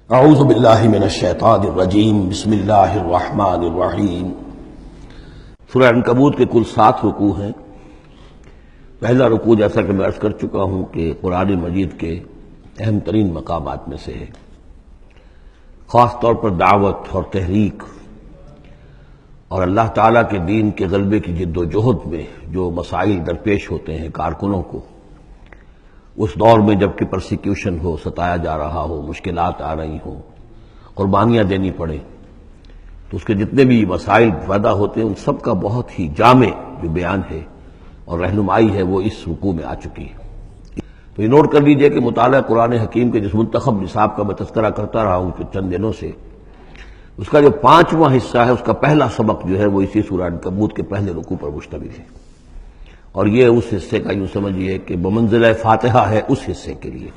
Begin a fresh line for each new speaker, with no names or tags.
اعوذ باللہ من الشیطان الرجیم بسم اللہ الرحمن الرحیم۔ سورہ عنکبوت کے کل 7 رکوع ہیں۔ پہلا رکوع جیسا کہ میں عرض کر چکا ہوں کہ قرآن مجید کے اہم ترین مقامات میں سے ہے، خاص طور پر دعوت اور تحریک اور اللہ تعالیٰ کے دین کے غلبے کی جد و جہد میں جو مسائل درپیش ہوتے ہیں کارکنوں کو، اس دور میں جب کہ پرسیکیوشن ہو، ستایا جا رہا ہو، مشکلات آ رہی ہوں، قربانیاں دینی پڑیں، تو اس کے جتنے بھی مسائل پیدا ہوتے ہیں ان سب کا بہت ہی جامع جو بیان ہے اور رہنمائی ہے وہ اس رکوع میں آ چکی ہے۔ تو یہ نوٹ کر لیجئے کہ مطالعہ قرآن حکیم کے جس منتخب نصاب کا میں تذکرہ کرتا رہا ہوں چند دنوں سے، اس کا جو 5واں حصہ ہے، اس کا پہلا سبق جو ہے وہ اسی سورہ عنکبوت کے پہلے رکوع پر مشتمل ہے، اور یہ اس حصے کا یوں سمجھیے کہ بمنزلہ فاتحہ ہے اس حصے کے لیے۔